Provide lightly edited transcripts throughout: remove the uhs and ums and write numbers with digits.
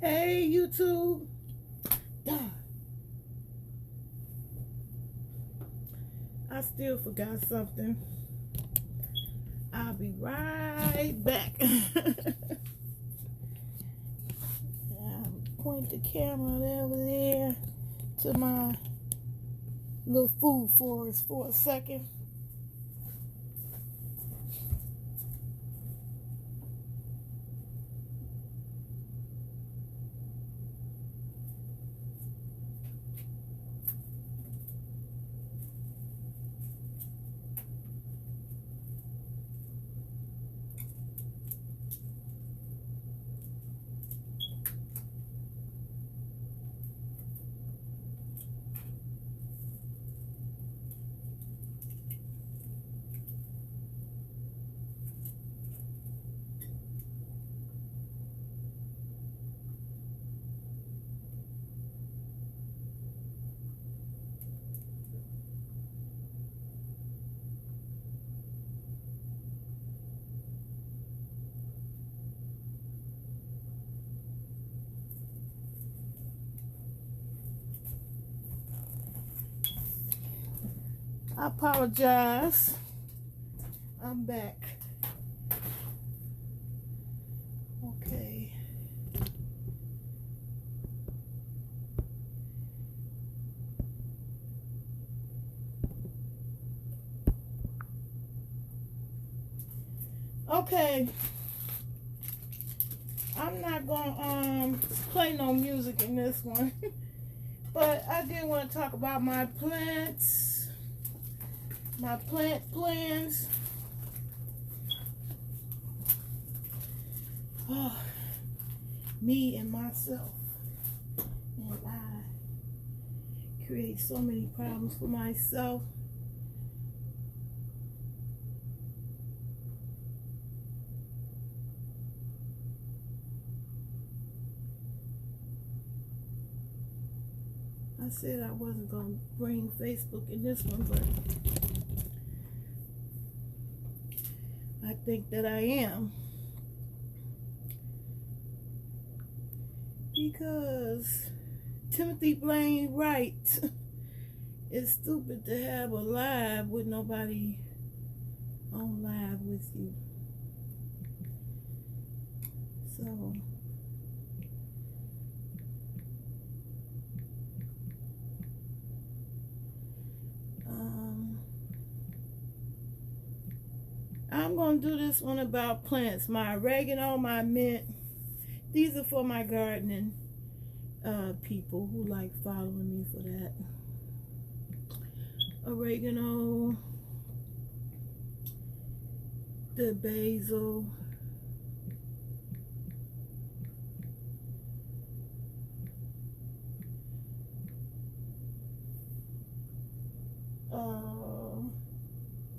Hey, YouTube. I still forgot something. I'll be right back. Point the camera over there to my little food forest for a second. I apologize. I'm back. Okay. Okay. I'm not gonna play no music in this one. But I did want to talk about my plants. My plant plans. Oh, me and myself. And I create so many problems for myself. I said I wasn't going to bring Facebook in this one, but I think that I am. Because Timothy Blaine Wright, it's stupid to have a live with nobody on live with you. So I'm going to do this one about plants. My oregano, my mint. These are for my gardening people who like following me for that. Oregano, the basil,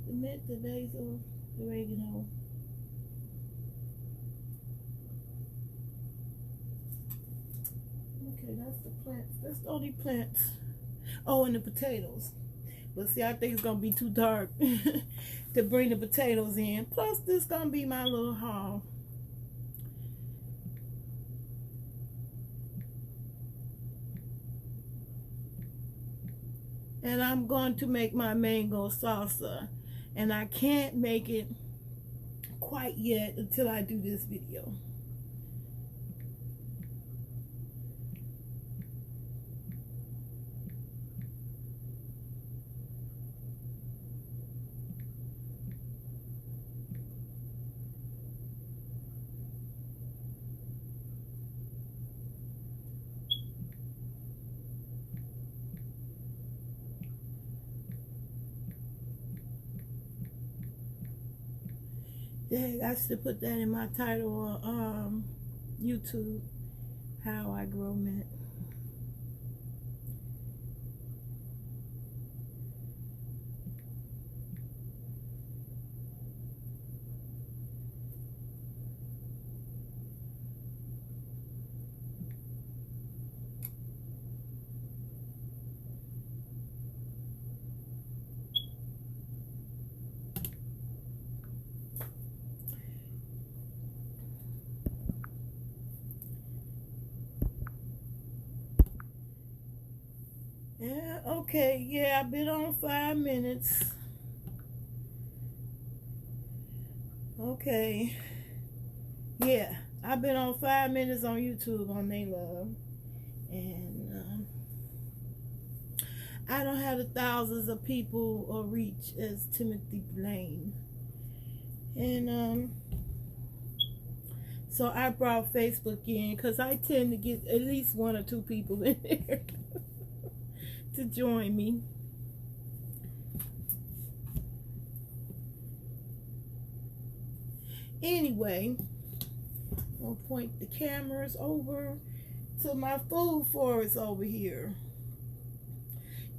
the mint, the basil, the oregano. Okay, that's the plants. That's the only plants. Oh, and the potatoes. But see, I think it's going to be too dark to bring the potatoes in. Plus, this is going to be my little haul. And I'm going to make my mango salsa. And I can't make it quite yet until I do this video. Dang, I should put that in my title on YouTube, How I Grow Mint. Yeah, okay, yeah, I've been on 5 minutes. Okay. Yeah, I've been on 5 minutes on YouTube on They Love. And I don't have the thousands of people or reach as Timothy Blaine. And so I brought Facebook in because I tend to get at least 1 or 2 people in there to join me. Anyway, I'll point the cameras over to my food forest over here.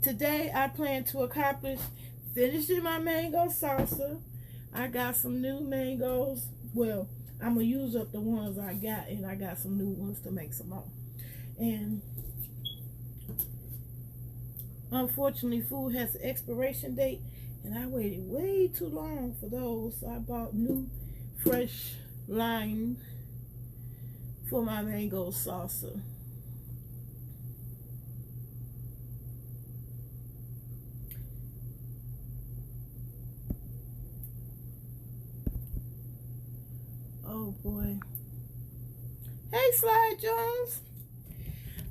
Today I plan to accomplish finishing my mango salsa. I got some new mangoes. Well, I'm going to use up the ones I got, and I got some new ones to make some more. And unfortunately, food has an expiration date, and I waited way too long for those. So I bought new, fresh lime for my mango salsa. Oh boy. Hey, Slide Jones.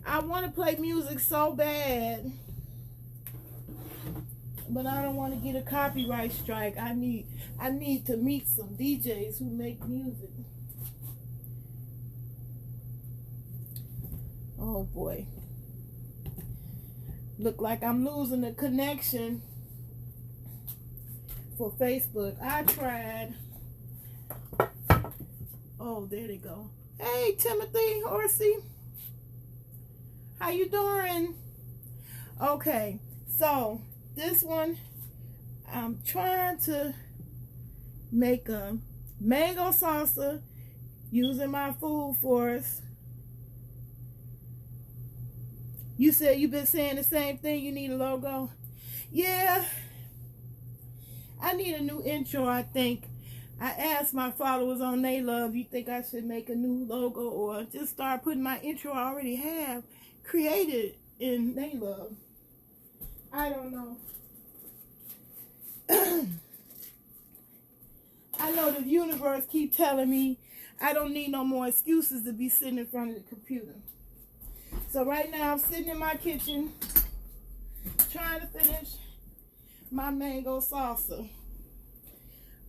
I want to play music so bad, but I don't want to get a copyright strike. I need to meet some DJs who make music. Oh boy. Look like I'm losing the connection for Facebook. I tried. Oh, there they go. Hey, Timothy Horsey. How you doing? Okay, so this one, I'm trying to make a mango salsa using my food forest. You said you've been saying the same thing. You need a logo. Yeah, I need a new intro, I think. I asked my followers on They Love, you think I should make a new logo or just start putting my intro I already have created in They Love? I don't know. I know the universe keep telling me I don't need no more excuses to be sitting in front of the computer. So right now I'm sitting in my kitchen trying to finish my mango salsa,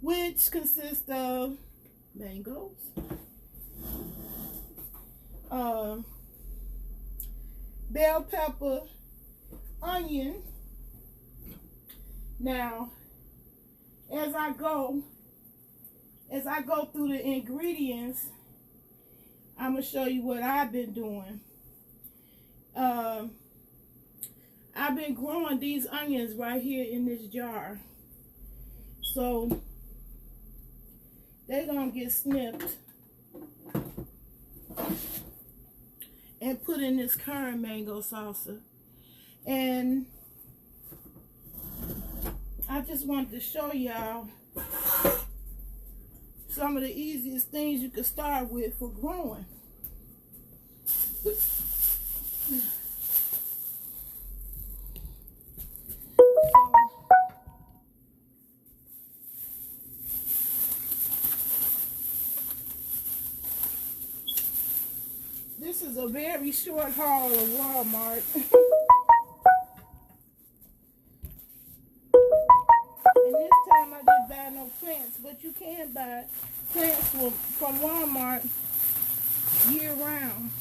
which consists of mangoes, bell pepper, onion. Now, as I go through the ingredients, I'm gonna show you what I've been doing. I've been growing these onions right here in this jar, so they're gonna get snipped and put in this current mango salsa. And I just wanted to show y'all some of the easiest things you can start with for growing. This is a very short haul of Walmart. And this time I didn't buy no plants, but you can buy plants from Walmart year round.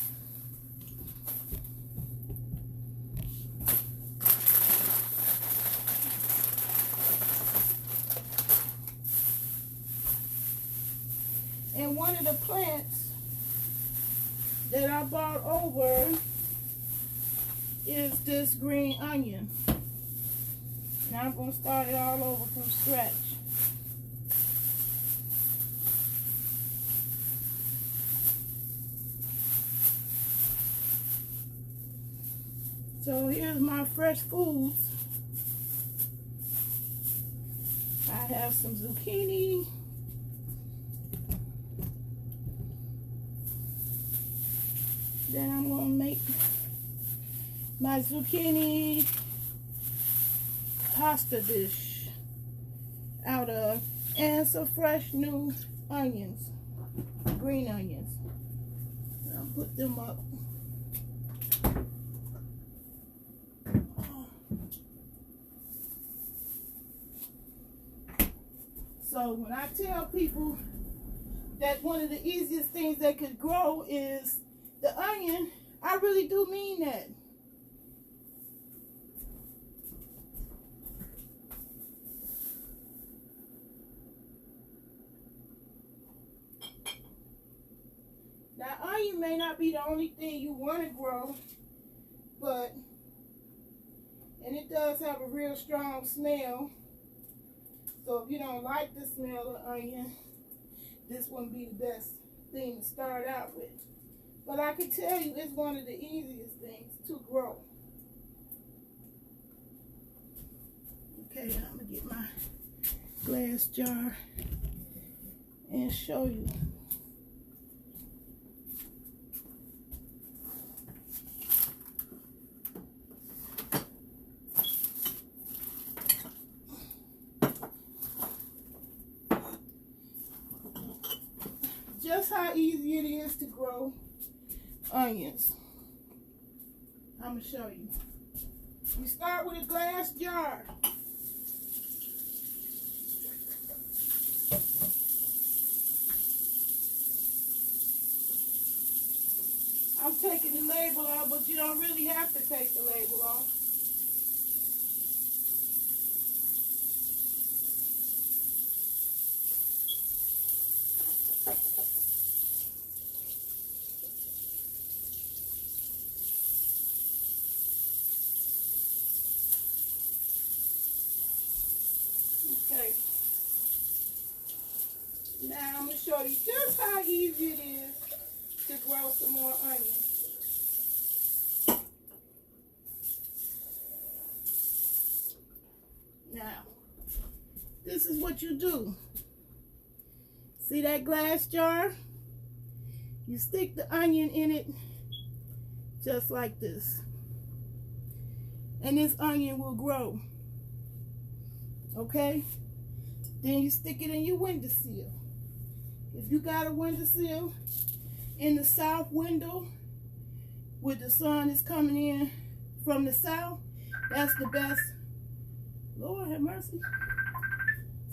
And one of the plants that I bought over is this green onion. Now I'm going to start it all over from scratch. So here's my fresh foods. I have some zucchini. Then I'm going to make my zucchini pasta dish out of, and some fresh new onions, green onions. I'll put them up. So when I tell people that one of the easiest things they could grow is the onion, I really do mean that. Now, onion may not be the only thing you want to grow, and it does have a real strong smell. So if you don't like the smell of onion, this wouldn't be the best thing to start out with. But I can tell you it's one of the easiest things to grow. Okay, I'm going to get my glass jar and show you. Just how easy it is to grow onions. I'm going to show you. You start with a glass jar. I'm taking the label off, but you don't really have to take the label off. Okay. Now I'm going to show you just how easy it is to grow some more onions. Now, this is what you do. See that glass jar? You stick the onion in it just like this. And this onion will grow. Okay? Then you stick it in your windowsill. If you got a windowsill in the south window where the sun is coming in from the south, that's the best. Lord have mercy.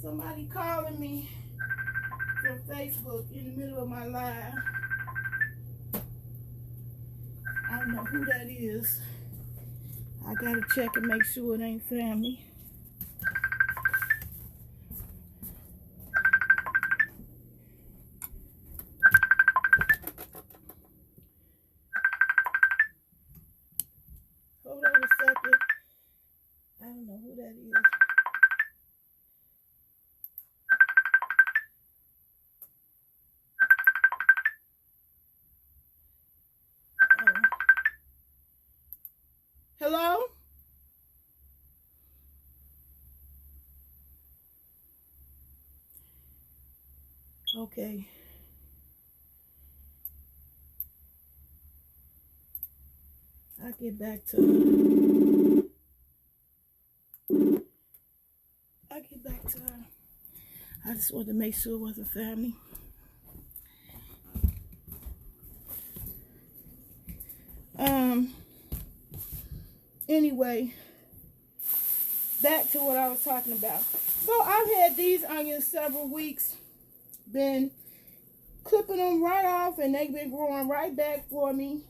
Somebody calling me from Facebook in the middle of my live. I don't know who that is. I gotta check and make sure it ain't family. Hold on a second. I don't know who that is. Hello? Okay. I'll get back to her. I just wanted to make sure it wasn't family. Anyway, back to what I was talking about. So I've had these onions several weeks, been clipping them right off, and they've been growing right back for me.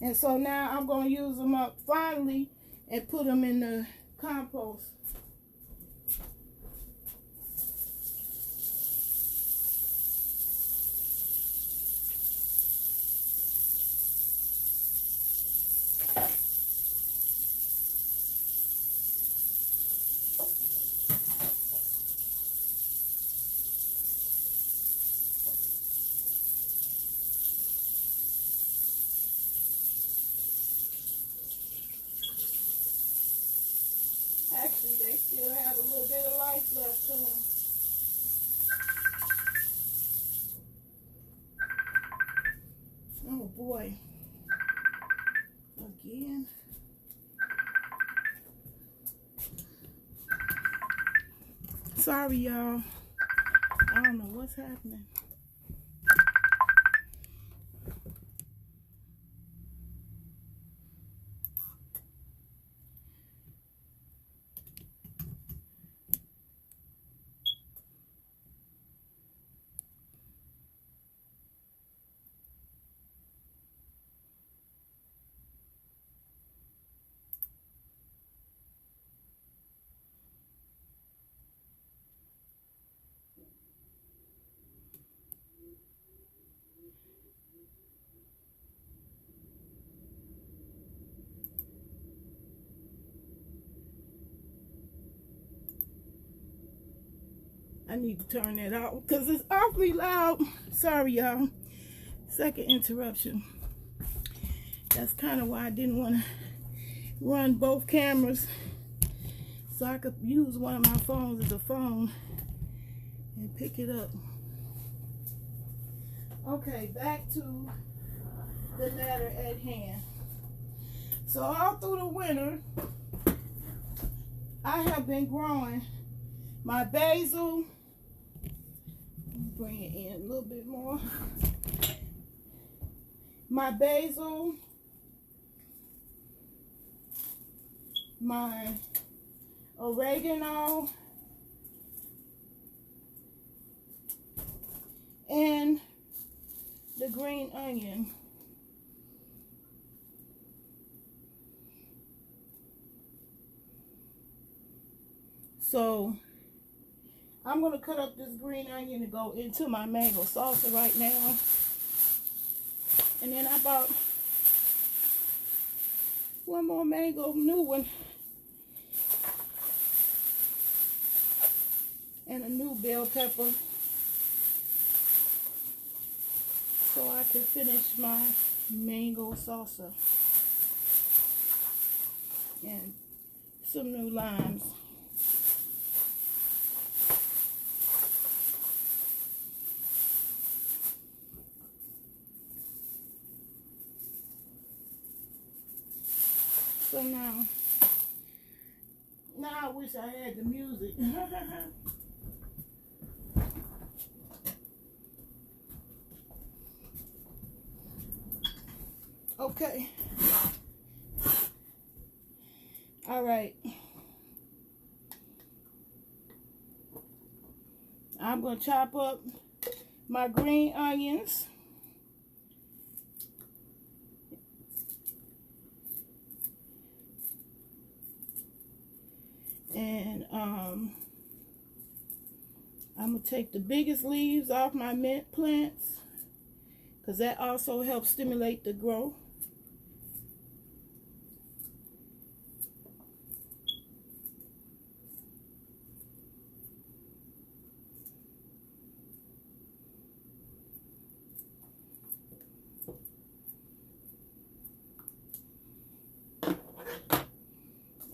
And so now I'm going to use them up finally and put them in the compost. Actually, they still have a little bit of life left to them. Oh boy. Sorry, y'all. I don't know what's happening. I need to turn that out because it's awfully loud. Sorry, y'all. Second interruption. That's kind of why I didn't want to run both cameras, so I could use one of my phones as a phone and pick it up. Okay, back to the matter at hand. So all through the winter, I have been growing my basil. Bring it in a little bit more. My basil, my oregano, and the green onion. So I'm going to cut up this green onion to go into my mango salsa right now. And then I bought one more mango, new one. And a new bell pepper. So I can finish my mango salsa. And some new limes. So now I wish I had the music. Okay. All right. I'm going to chop up my green onions. And I'm going to take the biggest leaves off my mint plants, because that also helps stimulate the growth.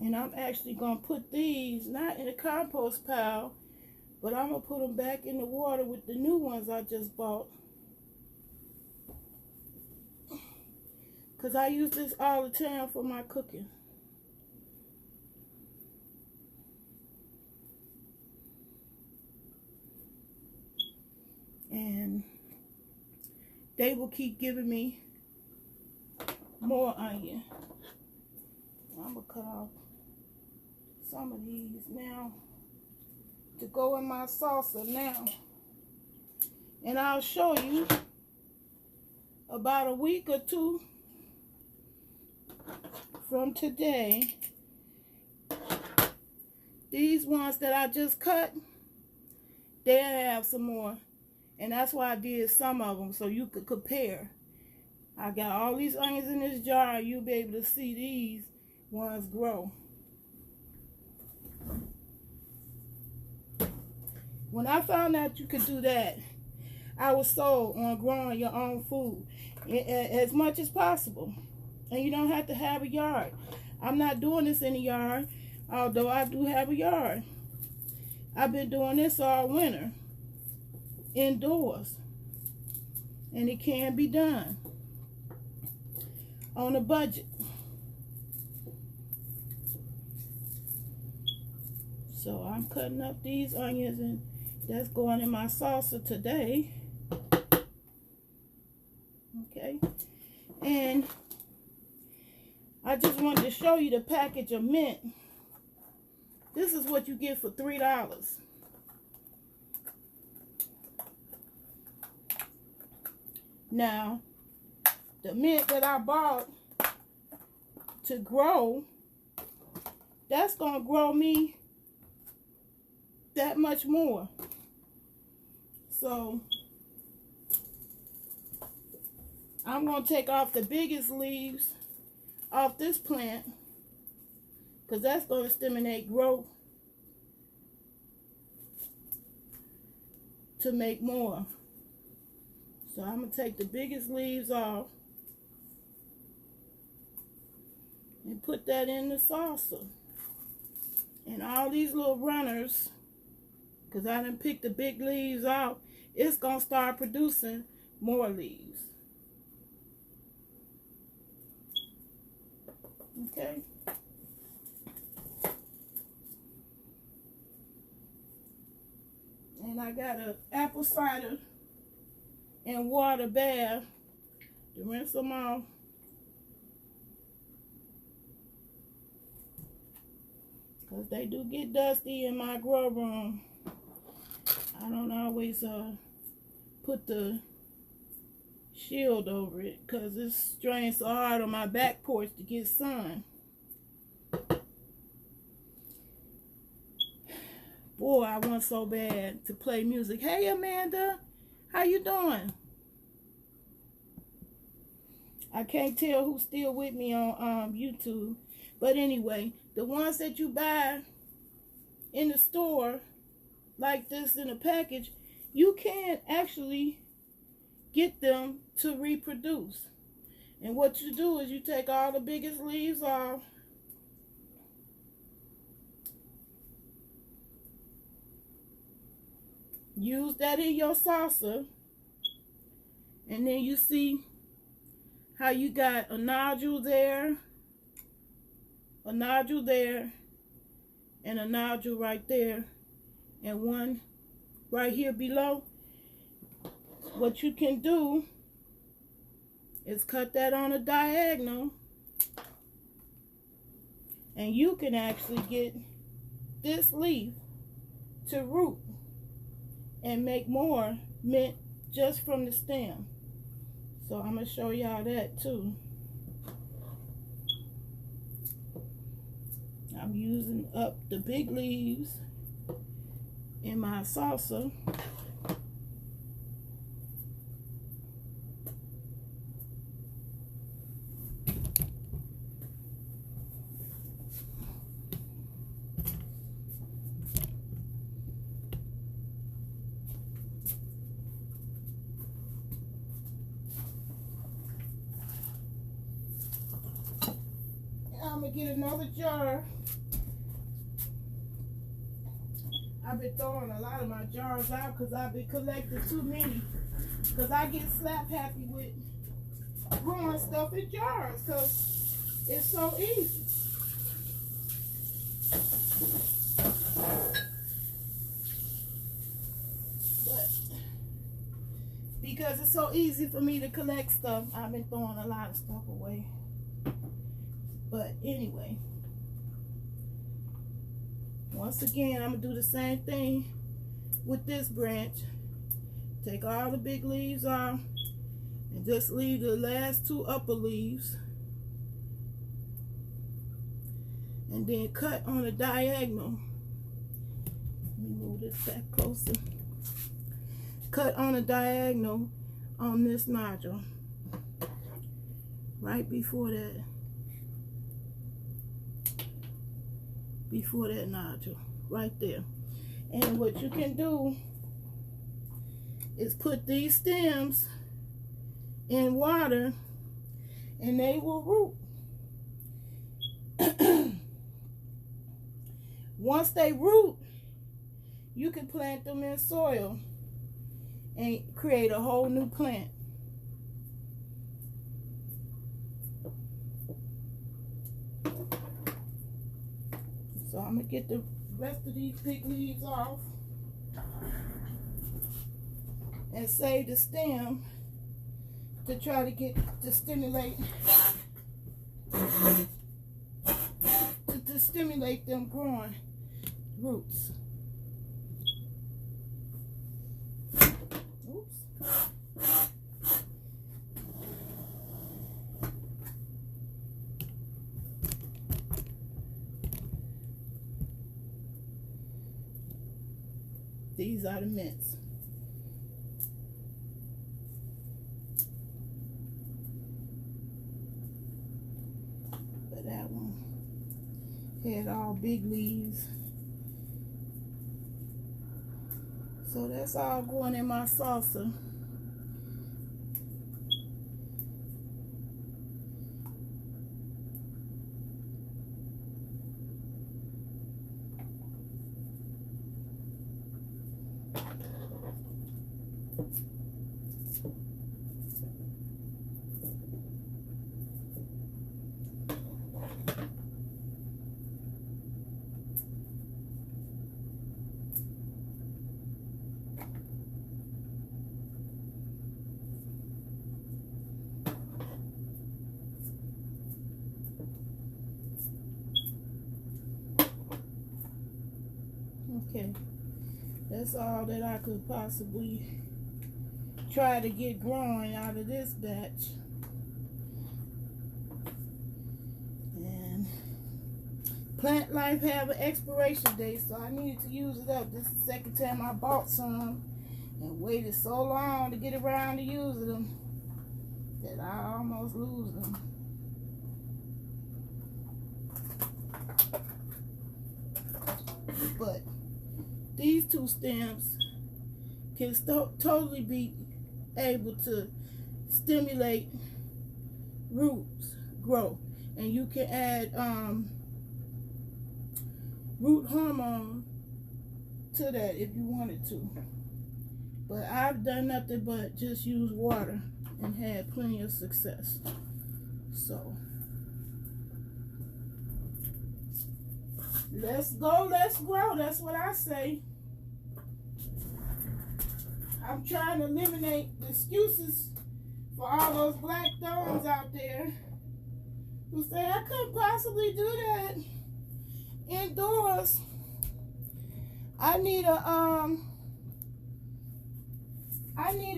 And I'm actually going to put these, not in a compost pile, but I'm going to put them back in the water with the new ones I just bought. Because I use this all the time for my cooking. And they will keep giving me more onion. I'm going to cut off some of these now to go in my salsa now. And I'll show you about a week or two from today. These ones that I just cut, they'll have some more. And that's why I did some of them, so you could compare. I got all these onions in this jar. You'll be able to see these ones grow. When I found out you could do that, I was sold on growing your own food as much as possible. And you don't have to have a yard. I'm not doing this in a yard, although I do have a yard. I've been doing this all winter, indoors. And it can be done on a budget. So I'm cutting up these onions, and that's going in my salsa today. Okay. And I just wanted to show you the package of mint. This is what you get for $3. Now, the mint that I bought to grow, that's going to grow me that much more. So, I'm going to take off the biggest leaves off this plant, because that's going to stimulate growth to make more. So I'm going to take the biggest leaves off and put that in the salsa. And all these little runners, because I didn't pick the big leaves out, it's going to start producing more leaves. Okay. And I got an apple cider and water bath to rinse them off. Because they do get dusty in my grow room. I don't always put the shield over it because it's straining so hard on my back porch to get sun. Boy, I want so bad to play music. Hey Amanda, how you doing? I can't tell who's still with me on YouTube. But anyway, the ones that you buy in the store, like this in a package, you can actually get them to reproduce. And what you do is you take all the biggest leaves off. Use that in your salsa. And then you see how you got a nodule there, a nodule there, and a nodule right there, and one right here below. What you can do is cut that on a diagonal, and you can actually get this leaf to root and make more mint just from the stem. So I'm going to show y'all that too. I'm using up the big leaves in my salsa. I'm going to get another jar. I've been throwing a lot of my jars out because I've been collecting too many. Because I get slap happy with growing stuff in jars because it's so easy. But because it's so easy for me to collect stuff, I've been throwing a lot of stuff away. But anyway, once again, I'm going to do the same thing with this branch. Take all the big leaves off and just leave the last two upper leaves. And then cut on a diagonal. Let me move this back closer. Cut on a diagonal on this nodule. Right before that. Before that nodule, right there. And what you can do is put these stems in water and they will root. Once they root, you can plant them in soil and create a whole new plant. So I'm going to get the rest of these big leaves off and save the stem to try to get to stimulate to stimulate them growing roots. Oops. These are the mints. But that one had all big leaves. So that's all going in my salsa. Okay, that's all that I could possibly try to get growing out of this batch. And Plant Life have an expiration date, so I needed to use it up. This is the second time I bought some and waited so long to get around to using them that I almost lose them. But these two stems can totally be able to stimulate roots grow, and you can add root hormone to that if you wanted to. But I've done nothing but just use water and had plenty of success. So let's go, let's grow. That's what I say. I'm trying to eliminate the excuses for all those black thumbs out there who say I couldn't possibly do that indoors. I need a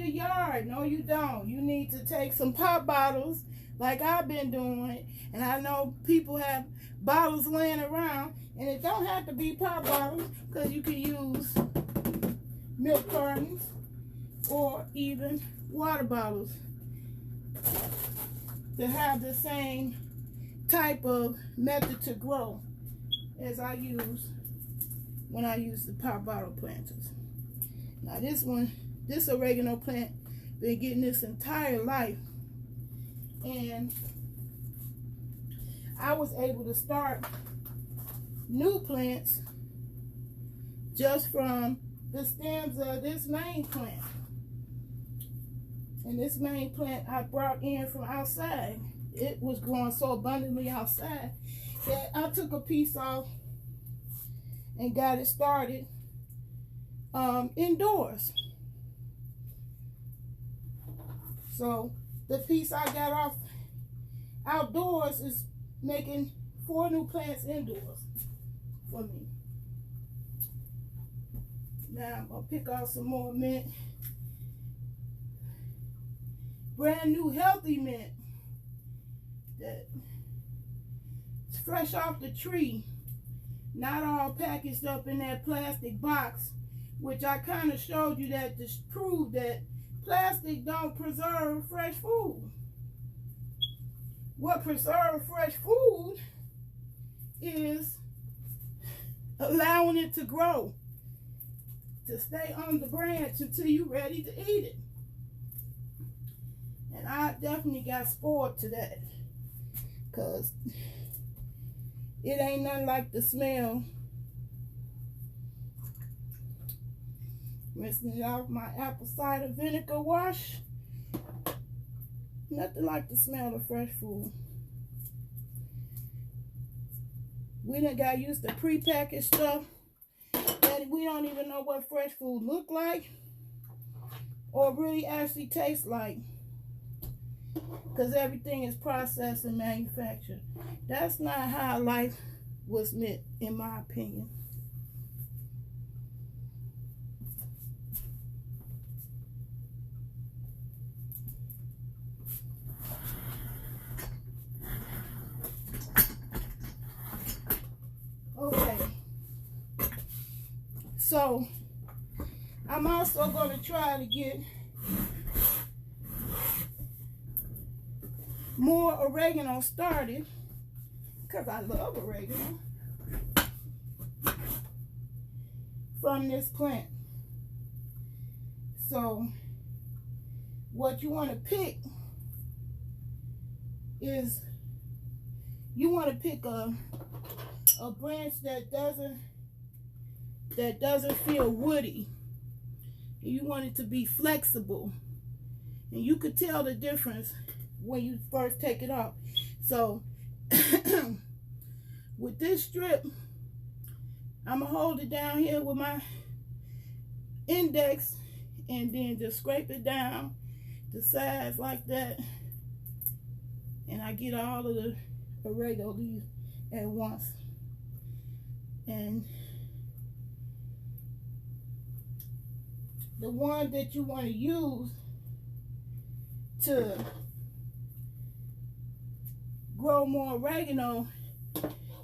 yard. No, you don't. You need to take some pop bottles like I've been doing, and I know people have bottles laying around, and it don't have to be pop bottles, because you can use milk cartons or even water bottles to have the same type of method to grow as I use when I use the pop bottle planters. Now this oregano plant been getting this entire life, and I was able to start new plants just from the stems of this main plant. And this main plant I brought in from outside. It was growing so abundantly outside that I took a piece off and got it started indoors. So the piece I got off outdoors is making 4 new plants indoors for me. Now I'm gonna pick out some more mint. Brand new healthy mint that's fresh off the tree, not all packaged up in that plastic box, which I kind of showed you that to prove that plastic don't preserve fresh food. What preserves fresh food is allowing it to grow, to stay on the branch until you're ready to eat it. And I definitely got spoiled to that, because it ain't nothing like the smell. Rinsing it off my apple cider vinegar wash. Nothing like the smell of fresh food. We done got used to prepackaged stuff we don't even know what fresh food look like or really actually tastes like, because everything is processed and manufactured. That's not how life was meant, in my opinion. Okay, so I'm also going to try to get more oregano started, because I love oregano, from this plant. So what you want to pick is, you want to pick a branch that doesn't feel woody. You want it to be flexible, and you could tell the difference when you first take it off. So with this strip, I'm gonna hold it down here with my index and then just scrape it down the sides like that, and I get all of the oregano leaves at once. And the one that you want to use to grow more oregano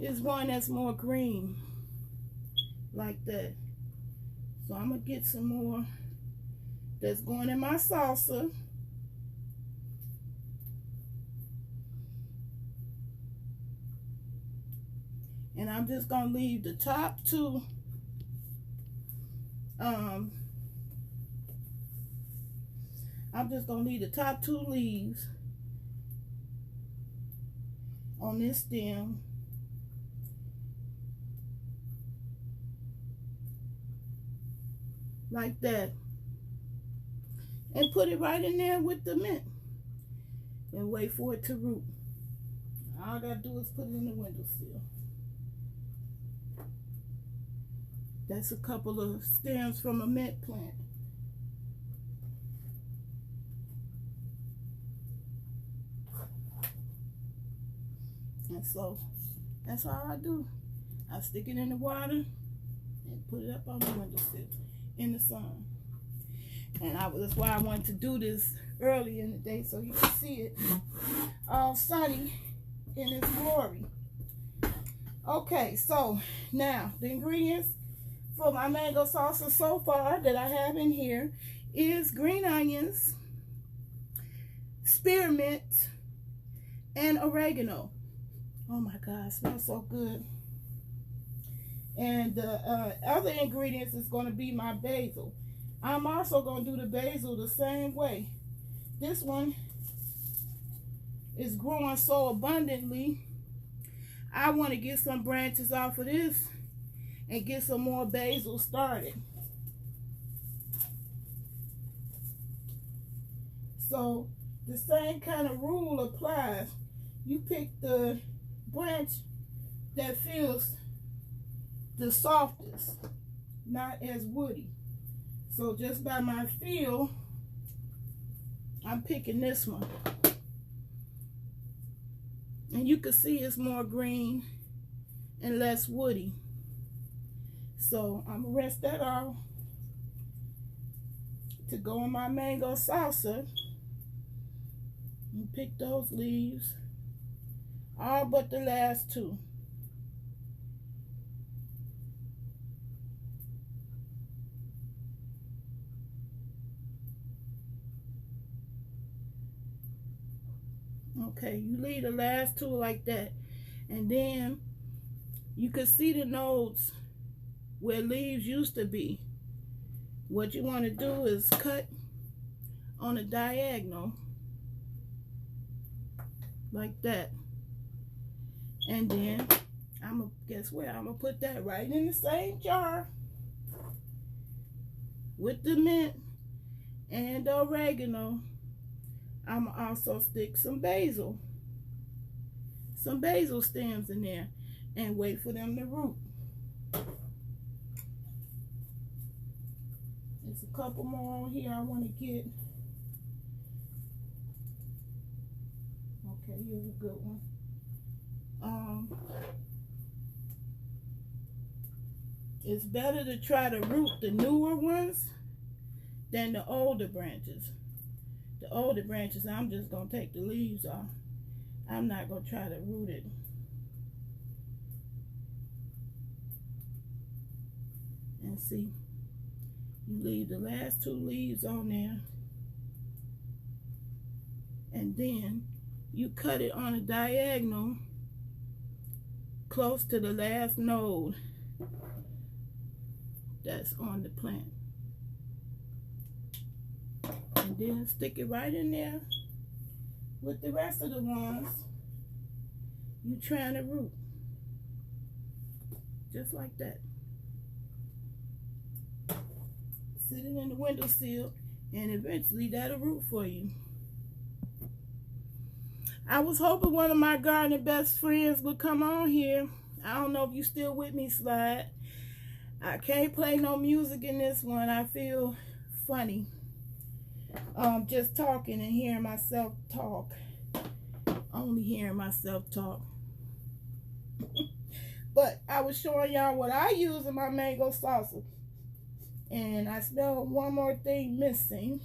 is one that's more green, like that. So I'm gonna get some more that's going in my salsa. And I'm just gonna leave the top two leaves on this stem. Like that. And put it right in there with the mint. And wait for it to root. All I gotta do is put it in the windowsill. That's a couple of stems from a mint plant. And so that's all I do. I stick it in the water and put it up on the windowsill in the sun. And that's why I wanted to do this early in the day, so you can see it all sunny in its glory. Okay, so now the ingredients for my mango salsa so far that I have in here is green onions, spearmint, and oregano. Oh my God, it smells so good. And the other ingredients is going to be my basil. I'm also going to do the basil the same way. This one is growing so abundantly, I want to get some branches off of this and get some more basil started. So the same kind of rule applies. You pick the branch that feels the softest, not as woody. So just by my feel, I'm picking this one. And you can see it's more green and less woody. So I'm gonna rinse that off to go in my mango salsa. And pick those leaves, all but the last two. Okay, you leave the last two like that, and then you can see the nodes where leaves used to be. What you want to do is cut on a diagonal like that, and then guess where I'm gonna put that right in the same jar with the mint and the oregano. I'm gonna also stick some basil stems in there and wait for them to root. a couple more on here I want to get. Okay, here's a good one. It's better to try to root the newer ones than the older branches. The older branches, I'm just going to take the leaves off. I'm not going to try to root it. And see, you leave the last two leaves on there. And then you cut it on a diagonal close to the last node that's on the plant. And then stick it right in there with the rest of the ones you trying to root. Just like that. Sit it in the windowsill and eventually that'll root for you. I was hoping one of my gardening best friends would come on here. I don't know if you still with me, Slide. I can't play no music in this one. I feel funny. Just talking and hearing myself talk. Only hearing myself talk. But I was showing y'all what I use in my mango salsa. And I smell one more thing missing.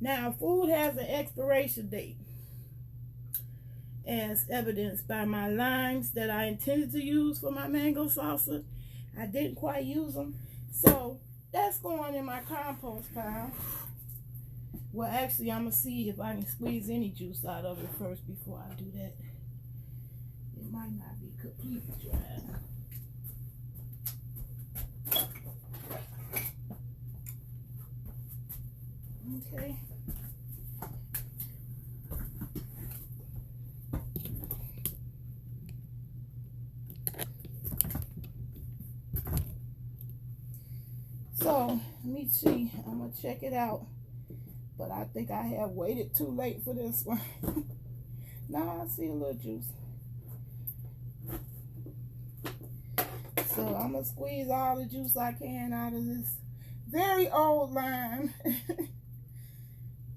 Now, food has an expiration date, as evidenced by my limes that I intended to use for my mango salsa. I didn't quite use them. So, that's going in my compost pile. Well, actually, I'm going to see if I can squeeze any juice out of it first before I do that. It might not be completely dry. Okay. So, let me see. I'm going to check it out. But I think I have waited too late for this one. Now I see a little juice. So, I'm going to squeeze all the juice I can out of this very old lime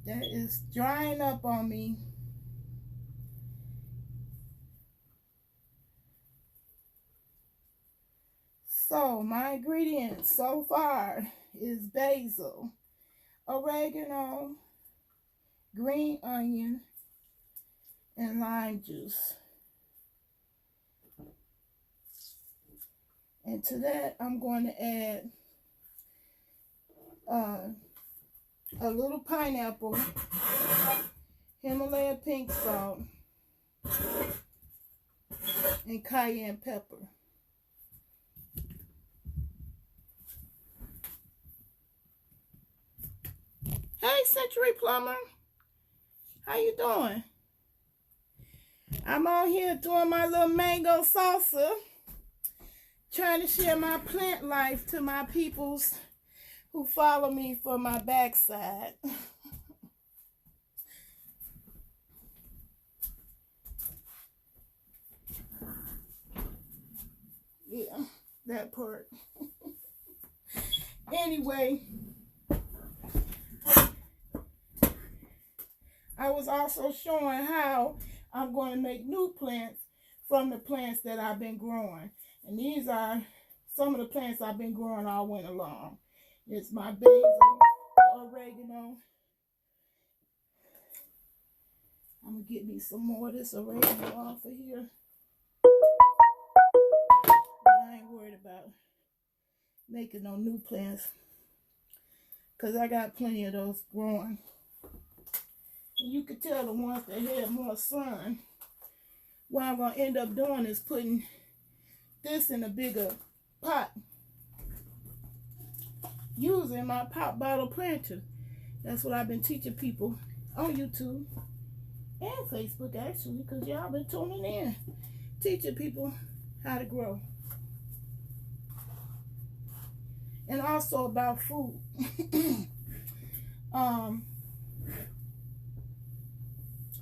that is drying up on me. So my ingredients so far is basil, oregano, green onion, and lime juice. And to that I'm going to add a little pineapple, Himalaya pink salt, and cayenne pepper. Hey, Century Plumber, how you doing? I'm on here doing my little mango salsa, trying to share my plant life to my peoples who follow me for my backside. Yeah, that part. Anyway, I was also showing how I'm going to make new plants from the plants that I've been growing. And these are some of the plants I've been growing all winter long. It's my basil, oregano. I'm going to get me some more of this oregano off of here. But I ain't worried about making no new plants, because I got plenty of those growing. And you can tell the ones that had more sun. What I'm going to end up doing is putting this in a bigger pot, using my pop bottle planter. That's what I've been teaching people on YouTube and Facebook, actually, because y'all been tuning in, teaching people how to grow. And also about food.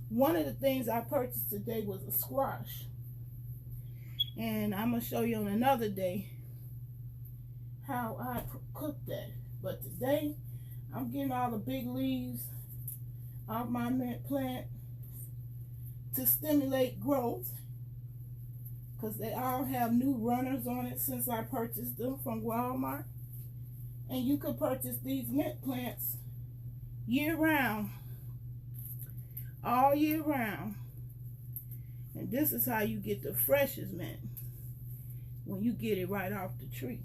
One of the things I purchased today was a squash. And I'm going to show you on another day how I cook that. But today, I'm getting all the big leaves off my mint plant to stimulate growth, because they all have new runners on it since I purchased them from Walmart. And you can purchase these mint plants year round, all year round. And this is how you get the freshest mint, when you get it right off the tree.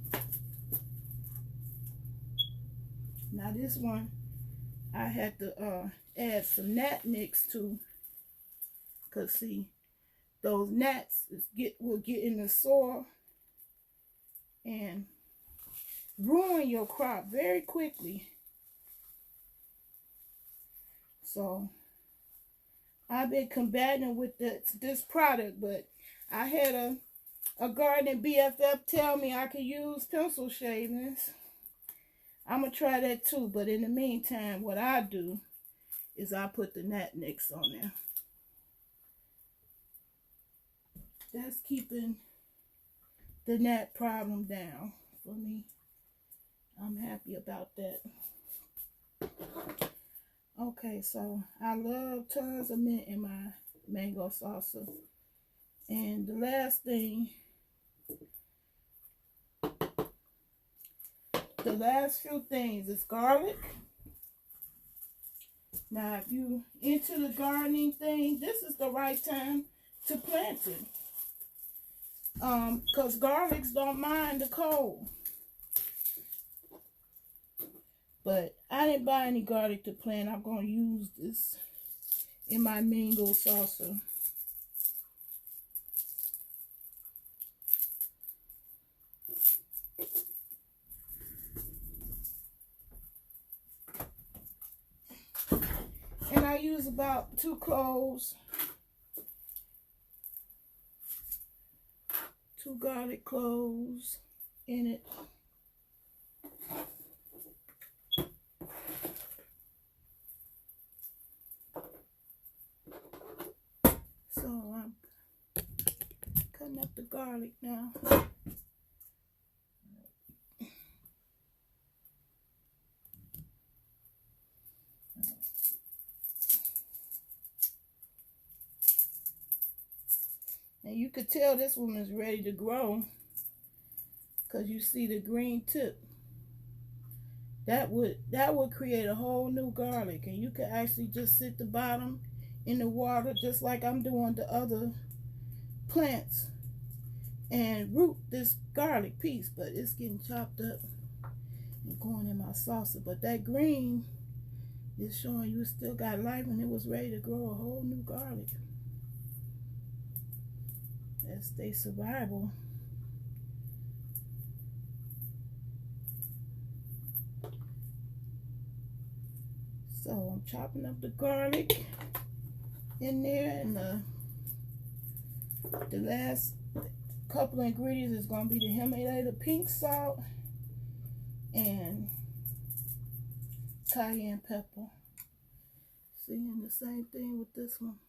Now this one, I had to add some gnat mix to, because see, those gnats will get in the soil and ruin your crop very quickly. So I've been combating with this product, but I had a gardening BFF tell me I could use pencil shavings. I'm going to try that too, but in the meantime, what I do is I put the gnat mix on there. That's keeping the gnat problem down for me. I'm happy about that. Okay, so I love tons of mint in my mango salsa. And the last thing, the last few things is garlic. Now, if you into the gardening thing, this is the right time to plant it. Because garlics don't mind the cold. But I didn't buy any garlic to plant. I'm going to use this in my mango salsa. And I use about 2 cloves, 2 garlic cloves in it. So I'm cutting up the garlic now. And you could tell this one is ready to grow because you see the green tip. That would create a whole new garlic, and you could actually just sit the bottom in the water just like I'm doing the other plants and root this garlic piece. But it's getting chopped up and going in my salsa. But that green is showing you still got life, and it was ready to grow a whole new garlic. That's their survival. So I'm chopping up the garlic in there, and the last couple of ingredients is going to be the Himalayan pink salt and cayenne pepper. See, and the same thing with this one.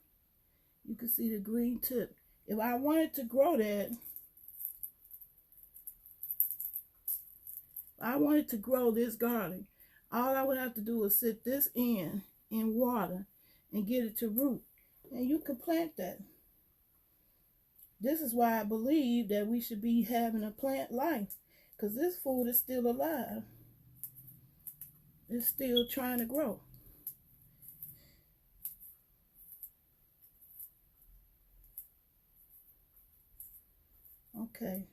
You can see the green tip. If I wanted to grow that, I wanted to grow this garlic, all I would have to do is sit this in water and get it to root. And you can plant that. This is why I believe that we should be having a plant life, because this food is still alive. It's still trying to grow. Okay.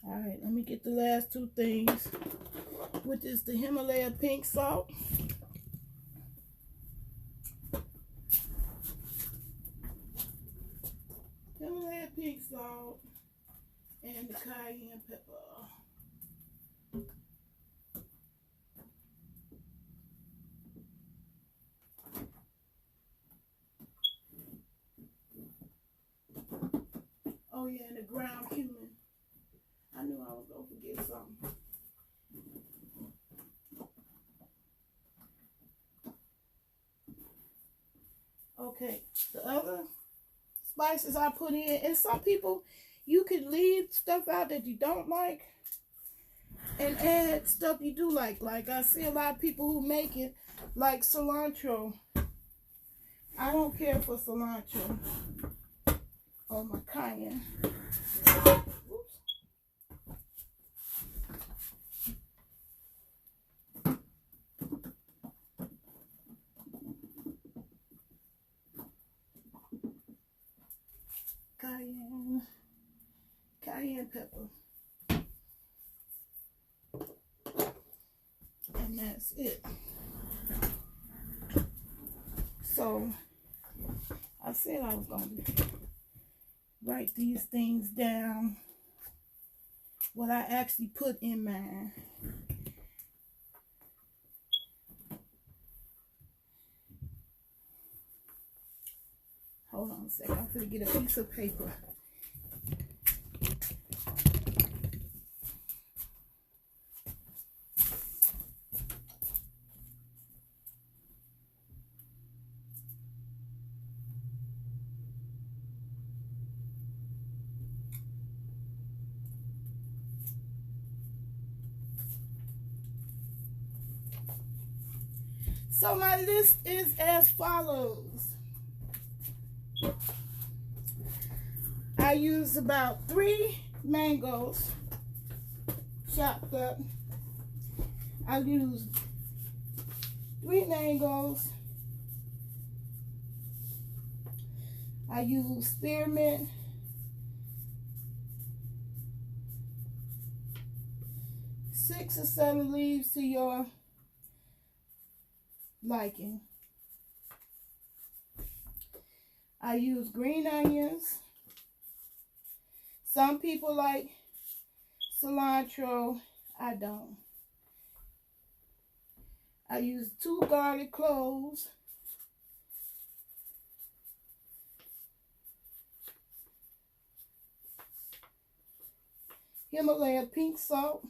All right, let me get the last 2 things, which is the Himalaya pink salt. Himalaya pink salt and the cayenne pepper. Oh yeah, and the ground cumin. I knew I was going to forget something. Okay, the other spices I put in, and some people, You can leave stuff out that you don't like and add stuff you do like. Like I see a lot of people who make it like cilantro. I don't care for cilantro or my cayenne. Oops. Cayenne pepper. And that's it. So I said I was going to write these things down, what I actually put in mine. Hold on a second, I'm going to get a piece of paper. So my list is as follows. I used about 3 mangoes chopped up. I used 3 mangoes. I used spearmint. Six or 7 leaves to your liking. I use green onions. Some people like cilantro. I don't. I use 2 garlic cloves. Himalaya pink salt.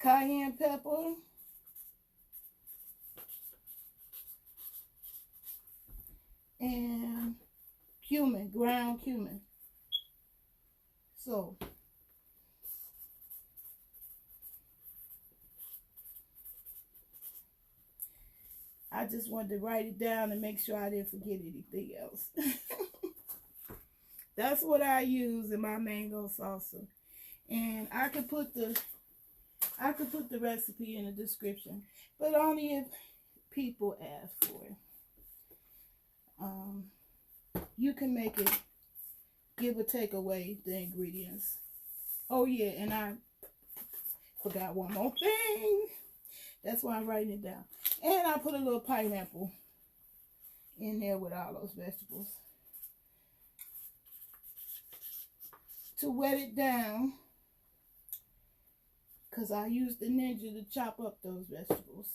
Cayenne pepper. And cumin, ground cumin. So I just wanted to write it down and make sure I didn't forget anything else. That's what I use in my mango salsa. And I could put the recipe in the description, but only if people ask for it. You can make it, give or take away the ingredients. Oh yeah, and I forgot one more thing. That's why I'm writing it down. And I put a little pineapple in there with all those vegetables to wet it down, because I used the Ninja to chop up those vegetables.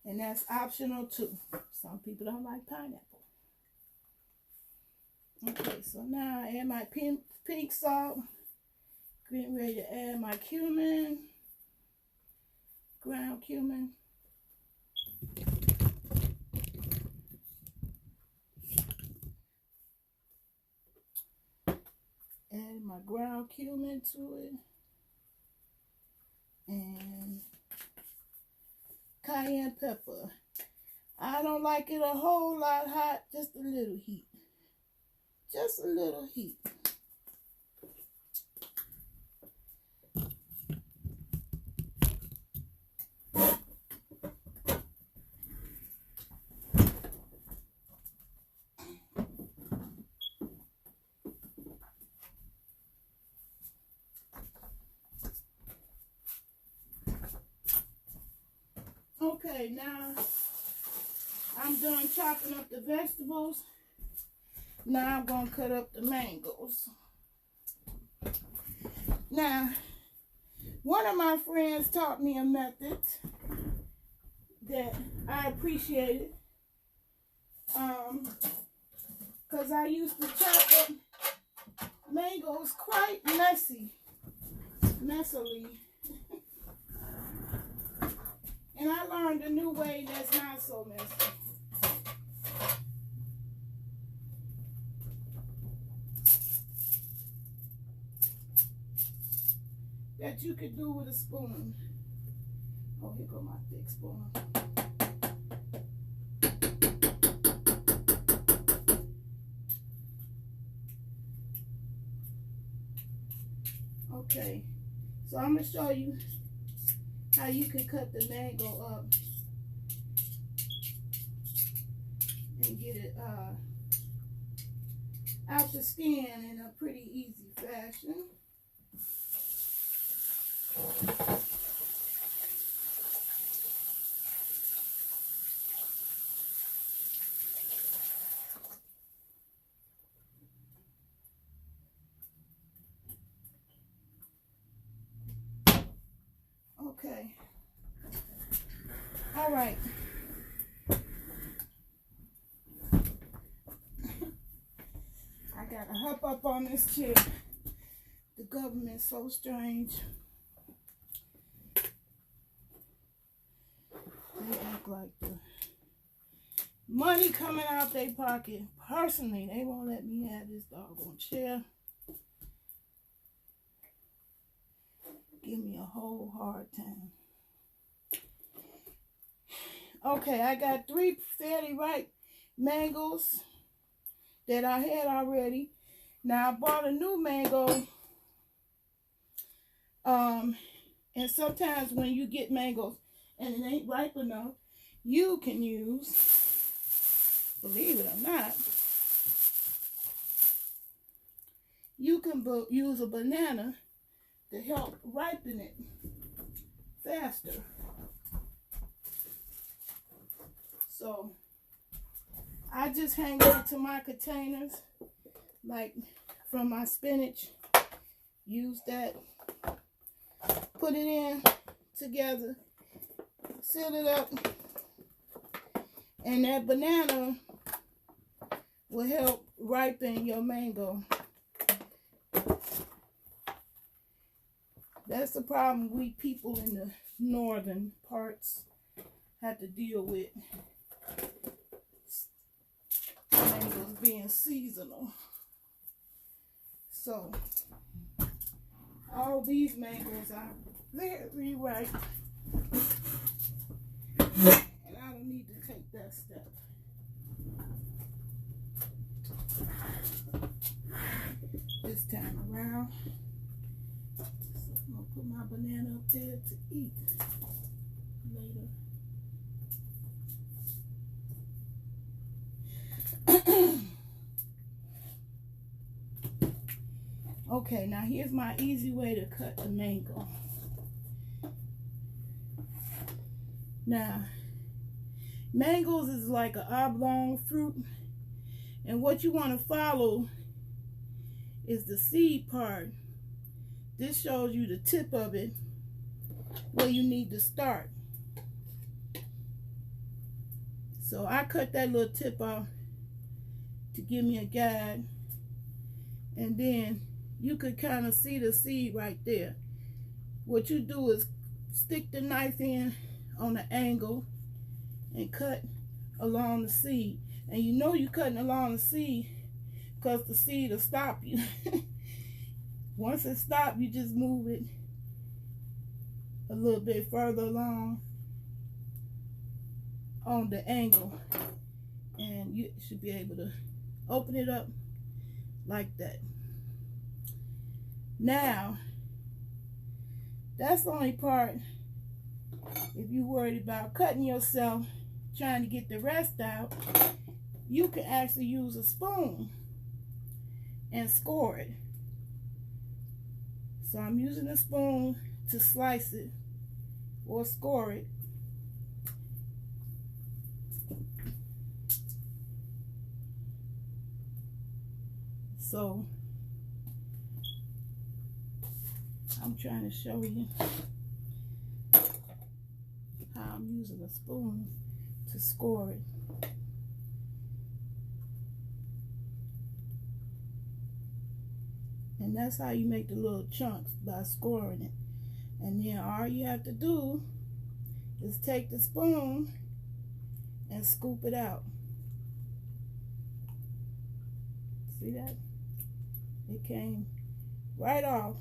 And that's optional too. Some people don't like pineapple. Okay, so now I add my pink salt. Getting ready to add my cumin, ground cumin. Add my ground cumin to it. And cayenne pepper. I don't like it a whole lot hot, just a little heat. Just a little heat. Okay, now I'm done chopping up the vegetables. Now I'm going to cut up the mangoes. Now, one of my friends taught me a method that I appreciated. Because I used to chop up mangoes quite messily. And I learned a new way that's not so messy. That you could do with a spoon. Oh, here go my thick spoon. Okay, so I'm going to show you how you can cut the mango up and get it out the skin in a pretty easy fashion. Okay. All right. I gotta hop up on this chair. The government's so strange. They act like the money coming out their pocket. Personally, they won't let me have this doggone chair. Give me a whole hard time. Okay, I got 3 fairly ripe mangoes that I had already. Now I bought a new mango. And sometimes when you get mangoes and it ain't ripe enough, you can use, believe it or not, you can use a banana to help ripen it faster. So I just hang on to my containers, like from my spinach, use that, put it in together, seal it up, and that banana will help ripen your mango. That's the problem we people in the northern parts have to deal with. Mangoes being seasonal. So, all these mangoes are very ripe. And I don't need to take that step. This time around. I'm going to put my banana up there to eat later. Okay, now here's my easy way to cut the mango. Now, mangoes is like an oblong fruit, and what you want to follow is the seed part. This shows you the tip of it, where you need to start. So I cut that little tip off to give me a guide, and then you could kind of see the seed right there. What you do is stick the knife in on an angle and cut along the seed. And you know you're cutting along the seed because the seed will stop you. Once it stops, you just move it a little bit further along on the angle, and you should be able to open it up like that. Now, that's the only part. If you're worried about cutting yourself, trying to get the rest out, you can actually use a spoon and score it. So I'm using a spoon to slice it or score it. So I'm trying to show you how I'm using a spoon to score it. And that's how you make the little chunks, by scoring it. And then all you have to do is take the spoon and scoop it out. See that? It came right off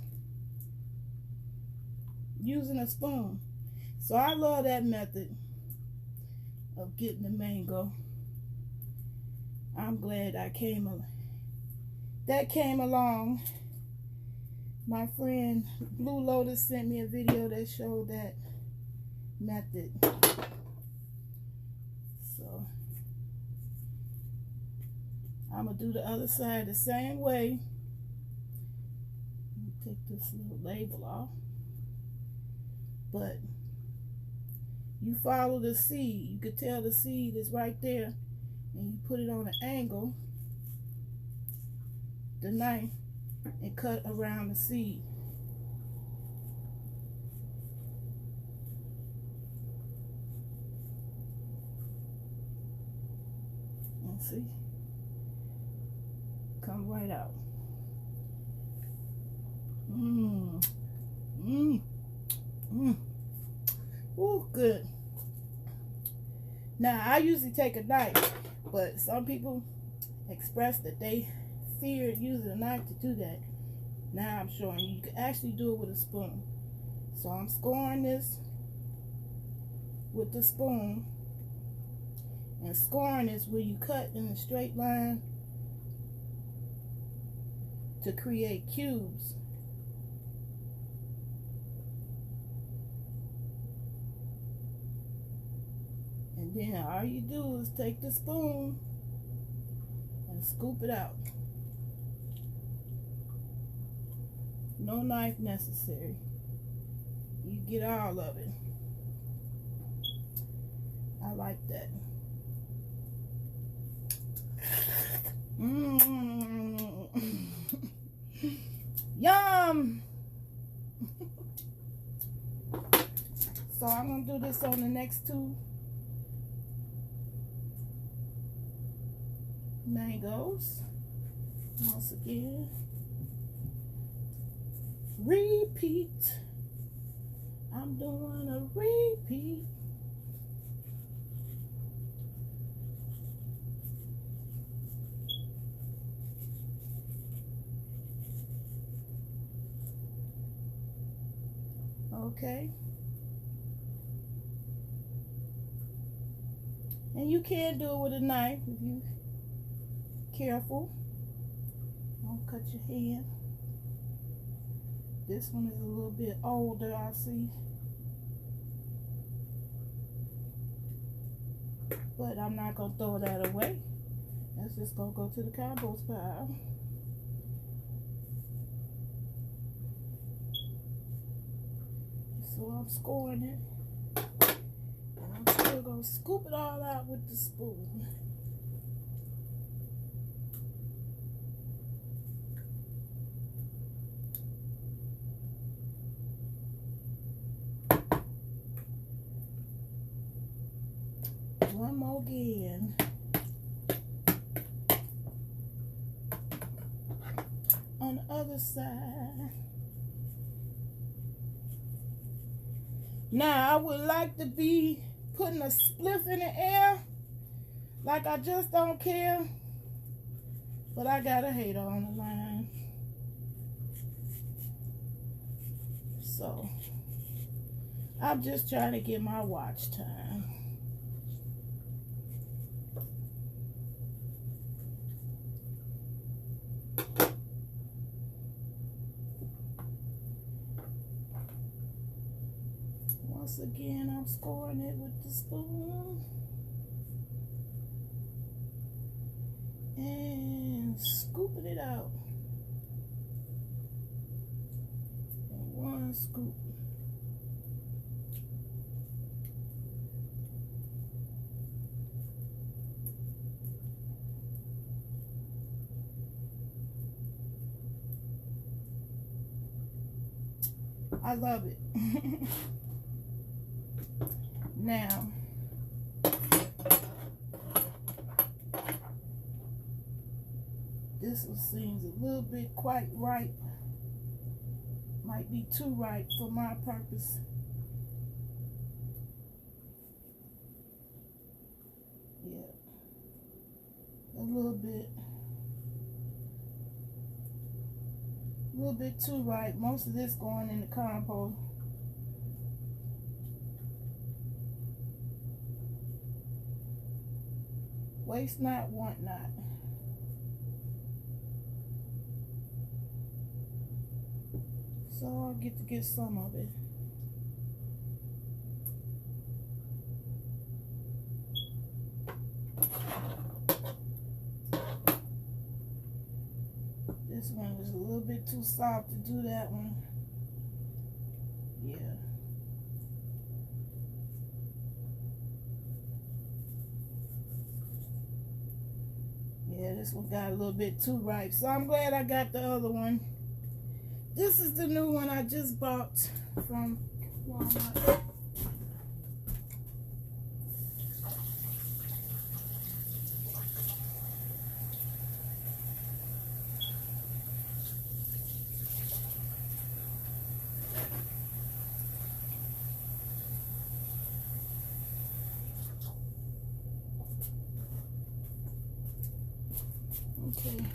using a spoon. So I love that method of getting the mango. I'm glad that came along. My friend Blue Lotus sent me a video that showed that method. So I'm gonna do the other side the same way. Take this little label off. But you follow the seed. You could tell the seed is right there, and you put it on an angle, the knife, and cut around the seed. And see, come right out. Ooh, good. Now, I usually take a knife, but some people express that they fear using a knife to do that. Now I'm showing you can actually do it with a spoon. So I'm scoring this with the spoon, and scoring is where you cut in a straight line to create cubes. And then all you do is take the spoon and scoop it out. No knife necessary. You get all of it. I like that. Yum! So I'm going to do this on the next two mangoes. Once again. Repeat. I'm doing a repeat. Okay. And you can do it with a knife if you're careful. Don't cut your hand. This one is a little bit older, I see. But I'm not going to throw that away. That's just going to go to the compost pile. So I'm scoring it. And I'm still going to scoop it all out with the spoon. One more again. On the other side. Now I would like to be putting a spliff in the air, like I just don't care, but I got a hater on the line. So I'm just trying to get my watch time. Once again, I'm scoring it with the spoon and scooping it out. And one scoop. I love it. Now, this one seems a little bit quite ripe. Might be too ripe for my purpose. a little bit too ripe. Most of this going in the compost. Waste not, want not. So I'll get some of it. This one was a little bit too soft to do that one. Yeah. Yeah, this one got a little bit too ripe. So I'm glad I got the other one. This is the new one I just bought from Walmart. Okay.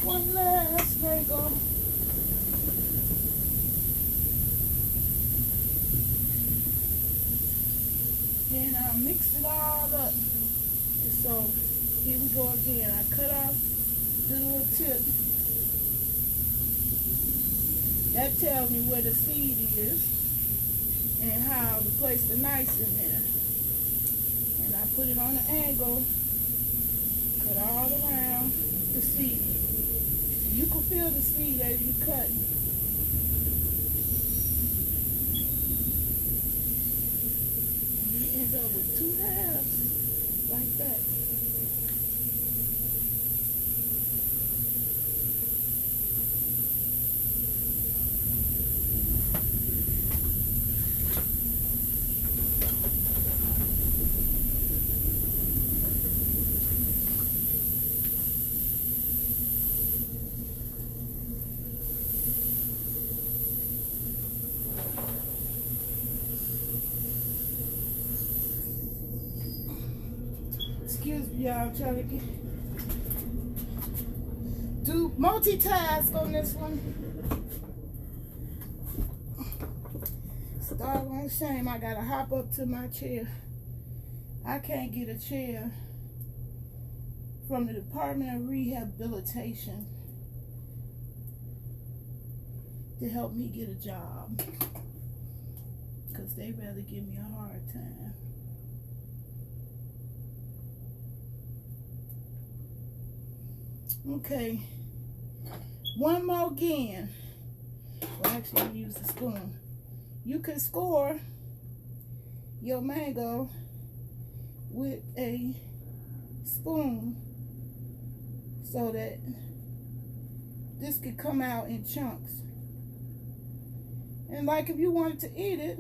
One last, there you go. Then I mix it all up. And so here we go again. I cut off the little tip. That tells me where the seed is and how to place the nice in there. And I put it on an angle, cut all around the seed. You can feel the seed as you cut. And you end up with two halves like that. Excuse me, y'all. I'm trying to do multitask on this one. Doggone shame I gotta hop up to my chair. I can't get a chair from the Department of Rehabilitation to help me get a job, because they rather give me a hard time. Okay, one more again. Well, actually, I'm use the spoon. You can score your mango with a spoon so that this could come out in chunks. And like if you wanted to eat it,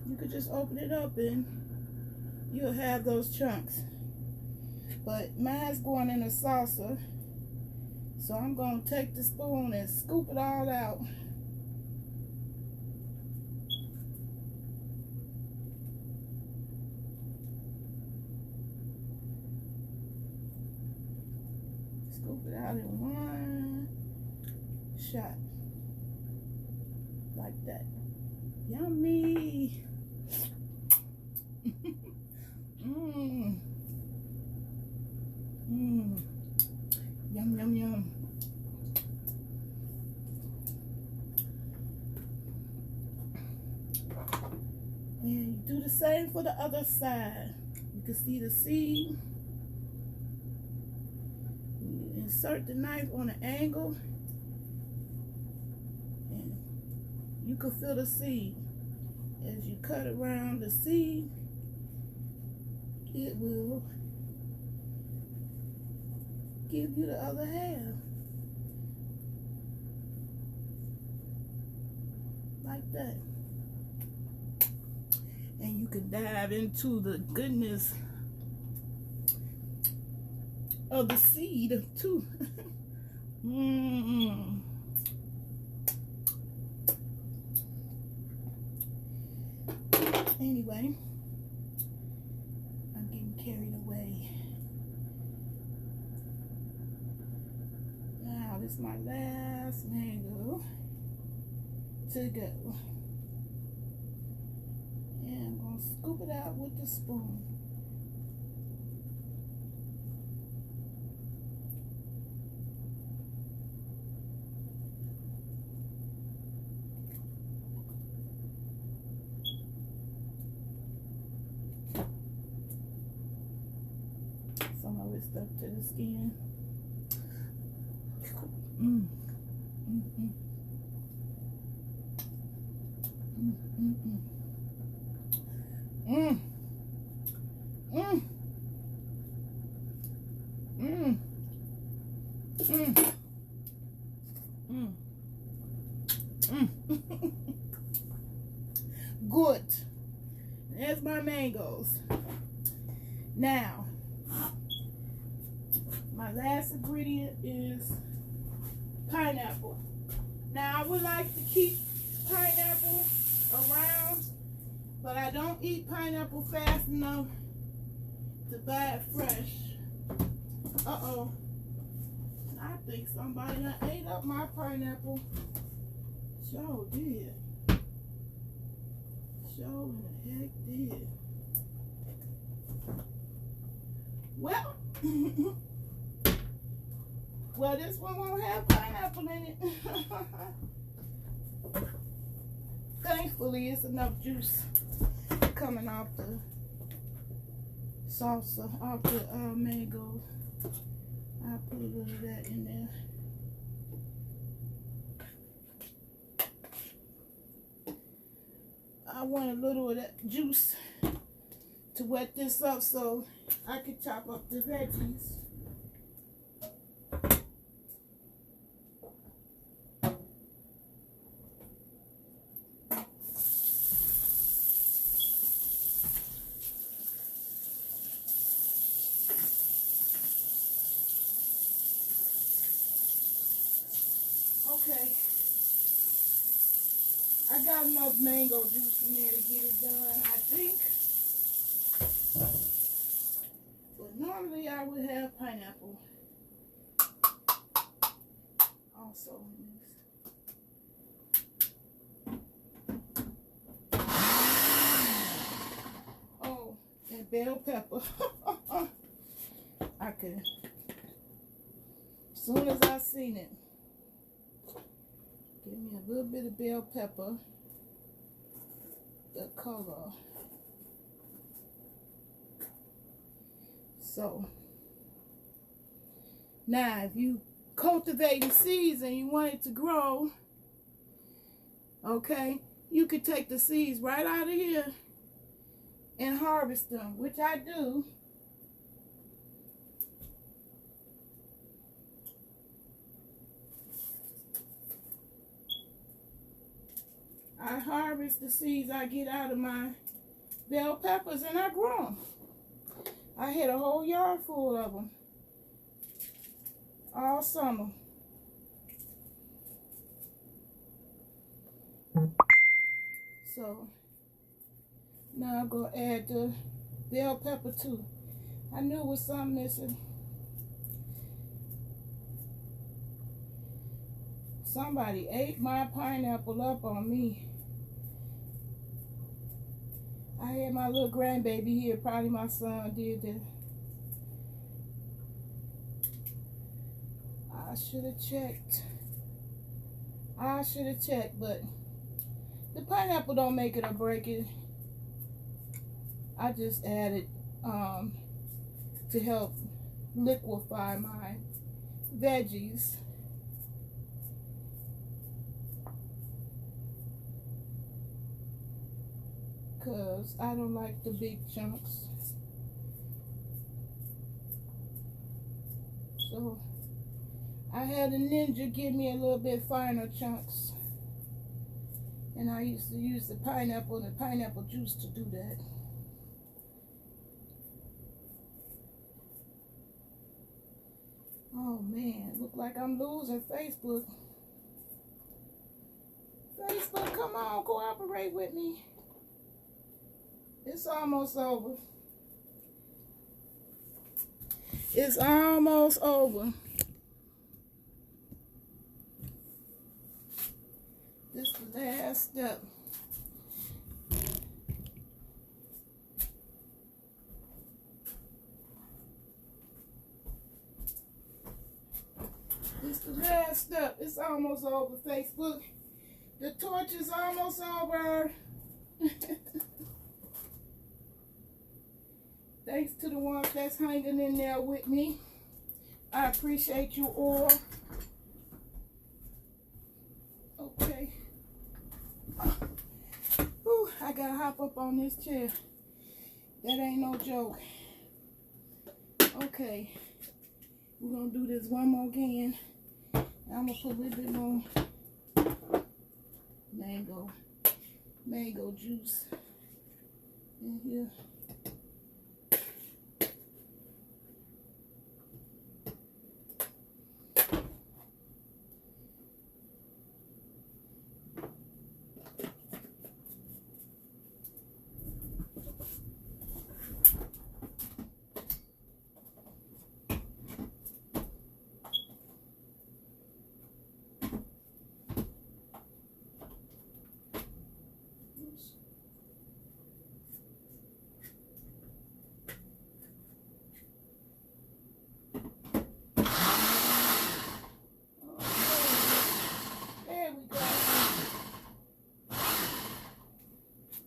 you could just open it up and you'll have those chunks. But mine's going in a saucer, so I'm going to take the spoon and scoop it all out. Scoop it out in one shot. Like that. Yummy! Mmm. Mmm. Yum, yum, yum. And you do the same for the other side. You can see the seed. You insert the knife on an angle, and you can feel the seed. As you cut around the seed, it will give you the other half. Like that. And you can dive into the goodness of the seed too. Anyway, I'm getting carried away. Now this is my last mango to go. And I'm going to scoop it out with the spoon. Some of it stuck to the skin. Good. There's my mangoes. Now, my last ingredient is pineapple. Now, I would like to keep pineapple around, but I don't eat pineapple fast enough to buy it fresh. Uh-oh. I think somebody done ate up my pineapple. Sure did. Sure the heck did. Well, well, this one won't have pineapple in it. Thankfully, it's enough juice coming off the salsa, off the mango. I'll put a little of that in there. I want a little of that juice to wet this up so I can chop up the veggies. Okay, I got enough mango juice in there to get it done, I think. But normally I would have pineapple also in this. Oh, and bell pepper. I could, as soon as I seen it. Give me a little bit of bell pepper, the color. So, now if you cultivating seeds and you want it to grow, okay, you could take the seeds right out of here and harvest them, which I do. I harvest the seeds I get out of my bell peppers and I grow them. I had a whole yard full of them all summer. So now I'm going to add the bell pepper too. I knew it was something missing. Somebody ate my pineapple up on me. I had my little grandbaby here. Probably my son did that. I should have checked. I should have checked, but the pineapple don't make it or break it. I just added to help liquefy my veggies. Because I don't like the big chunks. So I had a Ninja give me a little bit finer chunks. And I used to use the pineapple and the pineapple juice to do that. Oh man, look like I'm losing Facebook. Facebook, come on, cooperate with me. It's almost over. It's almost over. This is the last step. This is the last step. It's almost over, Facebook. The torch is almost over. Thanks to the ones that's hanging in there with me. I appreciate you all. Okay. Whew, I gotta hop up on this chair. That ain't no joke. Okay. We're gonna do this one more again. I'm gonna put a little bit more mango juice in here.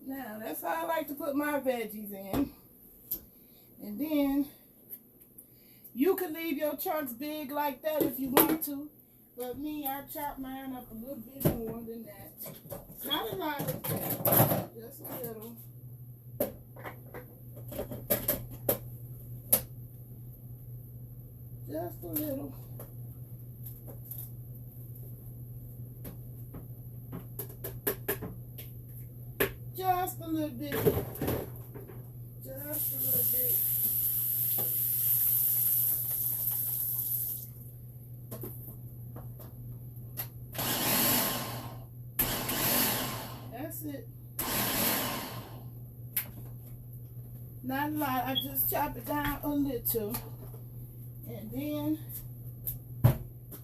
Now, that's how I like to put my veggies in. And then, you can leave your chunks big like that if you want to. But me, I chop mine up a little bit more than that. Not a lot, just a little. Just a little. Just a little bit. Just a little bit. That's it. Not a lot. I just chop it down a little. And then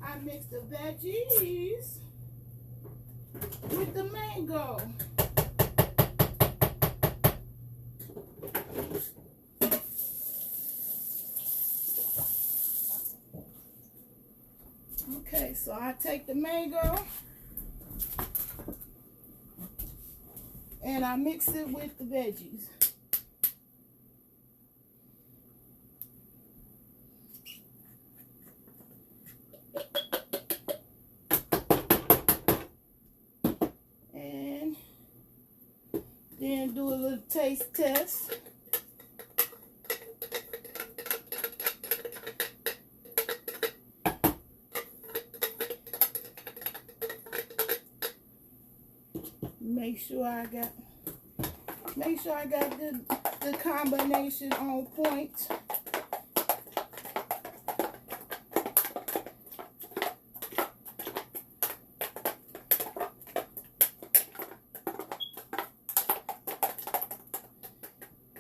I mix the veggies with the mango. Okay, so I take the mango and I mix it with the veggies. And then do a little taste test. Make sure I got the combination on point.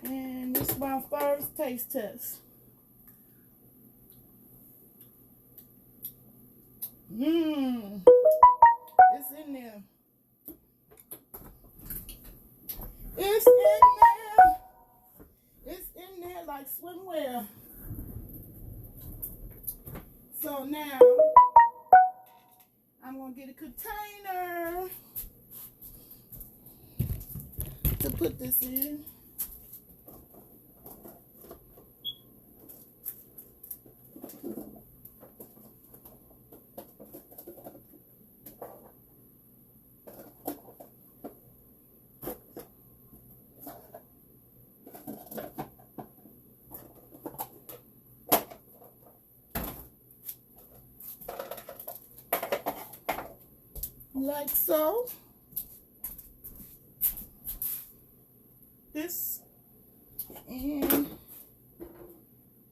And this is my first taste test. It's in there. It's in there. It's in there like swimwear. So now I'm gonna get a container to put this in. like so. This, and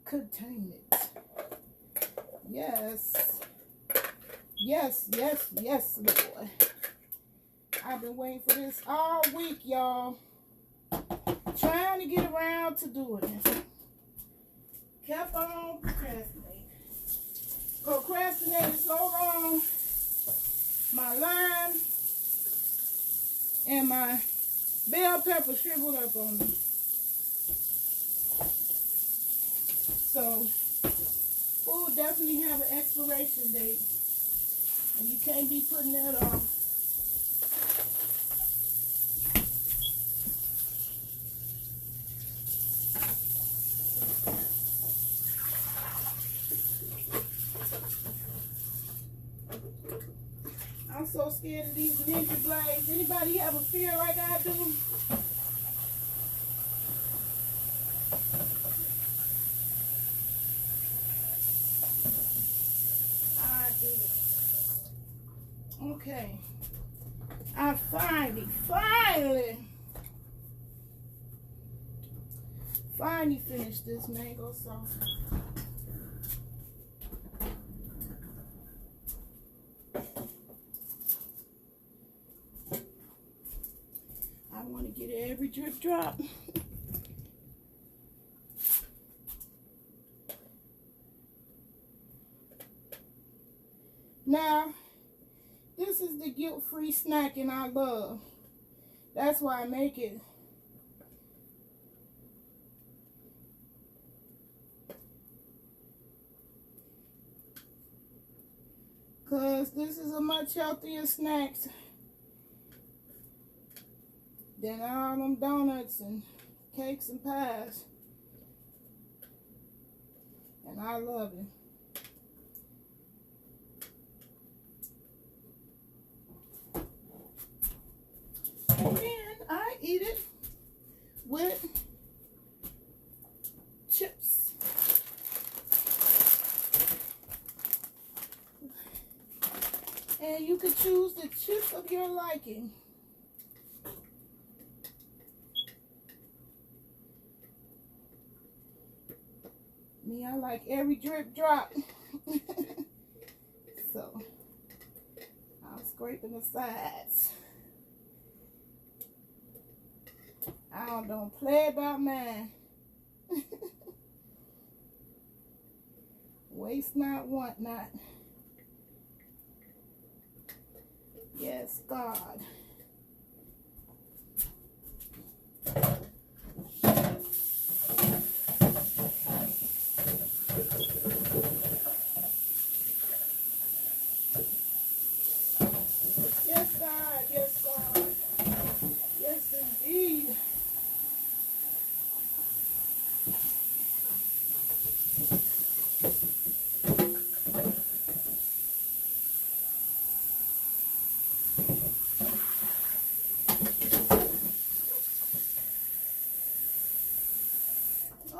contain it. Yes. Yes, yes, yes, Lord. I've been waiting for this all week, y'all. Trying to get around to doing this. Kept on procrastinating. Procrastinated so long. My lime and my bell pepper shriveled up on me. So, food definitely have an expiration date. And you can't be putting that on. I'm so scared of these ninja blades. Anybody have a fear like I do? I do. Okay. I finally finished this mango sauce. I want to get every drip drop. Now, this is the guilt-free snacking I love. That's why I make it. Because this is a much healthier snack than all them donuts and cakes and pies. And I love it. And I eat it with chips. And you could choose the chips of your liking. Me, I like every drip drop. So, I'm scraping the sides. I don't play about mine. Waste not, want not. Yes, God. Yes, God. Yes, God. Yes, indeed.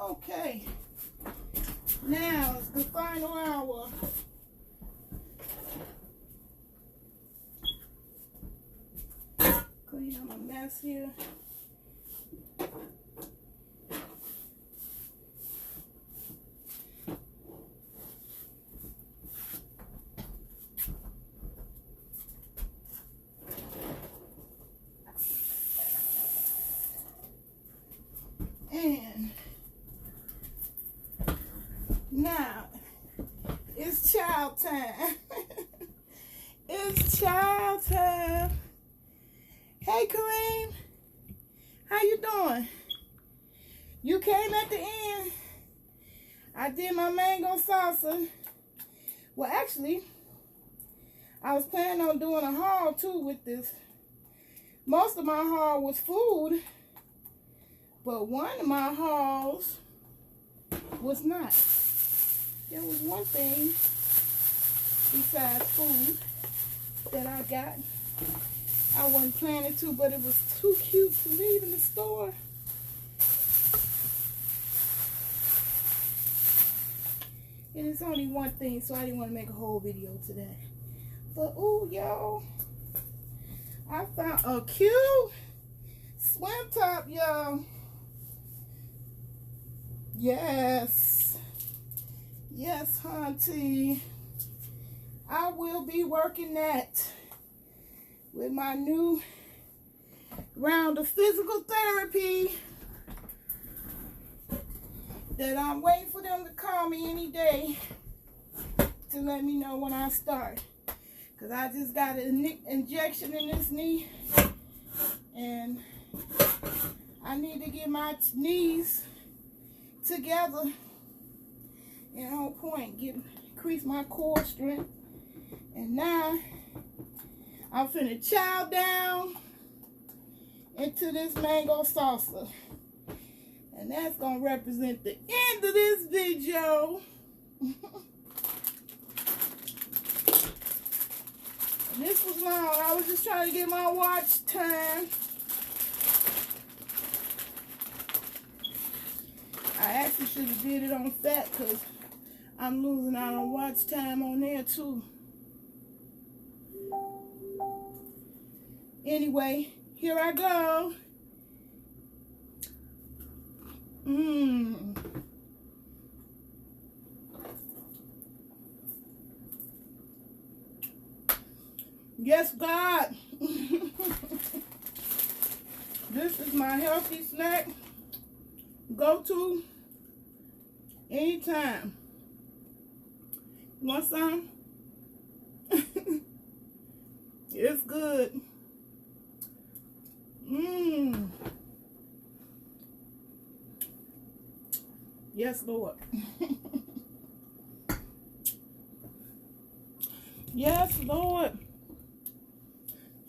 Okay, now it's the final hour. Clean up my mess here. And now it's child time. It's child time. Hey Kareem, how you doing? You came at the end. I did my mango salsa. Well, actually, I was planning on doing a haul too with this. Most of my haul was food, but one of my hauls was not. There was one thing besides food that I got. I wasn't planning to, but it was too cute to leave in the store. And it's only one thing, so I didn't want to make a whole video today. But, ooh, y'all, I found a cute swim top, y'all. Yes. Yes, hunty. I will be working that with my new round of physical therapy that I'm waiting for them to call me any day to let me know when I start. Because I just got an injection in this knee and I need to get my knees together and on point, increase my core strength. And now I'm finna chow down into this mango salsa, and that's gonna represent the end of this video. This was long. I was just trying to get my watch time. I actually should have did it on fat because I'm losing out on watch time on there too. Anyway, here I go. Yes, God. This is my healthy snack. Go to anytime. You want some? It's good. Yes, Lord. Yes, Lord.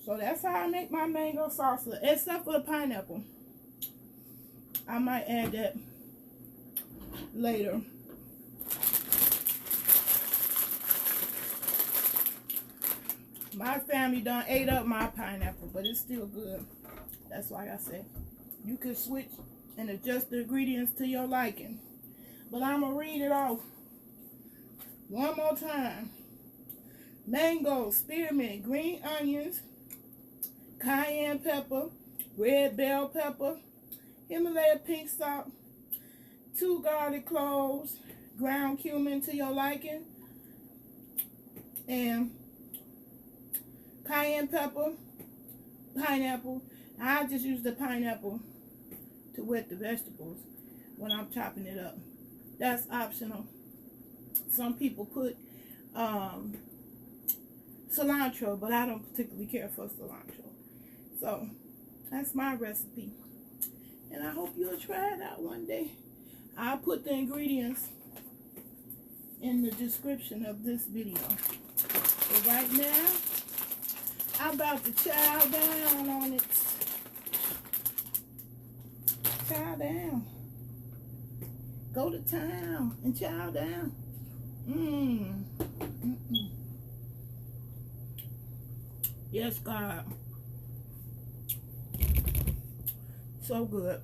So that's how I make my mango salsa, except for the pineapple. I might add that later. My family done ate up my pineapple, but it's still good. That's why I said you can switch and adjust the ingredients to your liking. But I'm going to read it off one more time. Mango, spearmint, green onions, cayenne pepper, red bell pepper, Himalaya pink salt, 2 garlic cloves, ground cumin to your liking, and cayenne pepper, pineapple. I just use the pineapple to wet the vegetables when I'm chopping it up. That's optional. Some people put cilantro, but I don't particularly care for cilantro. So that's my recipe, and I hope you'll try it out one day. I'll put the ingredients in the description of this video. But right now, I'm about to chow down on it. Chow down. Go to town and chow down. Yes, God. So good.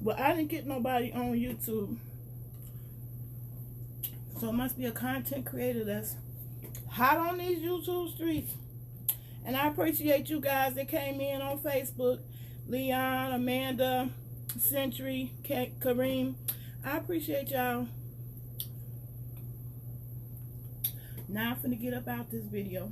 But I didn't get nobody on YouTube. So it must be a content creator that's hot on these YouTube streets. And I appreciate you guys that came in on Facebook. Leon, Amanda, Century, Kareem. I appreciate y'all. Now I'm finna get up out this video.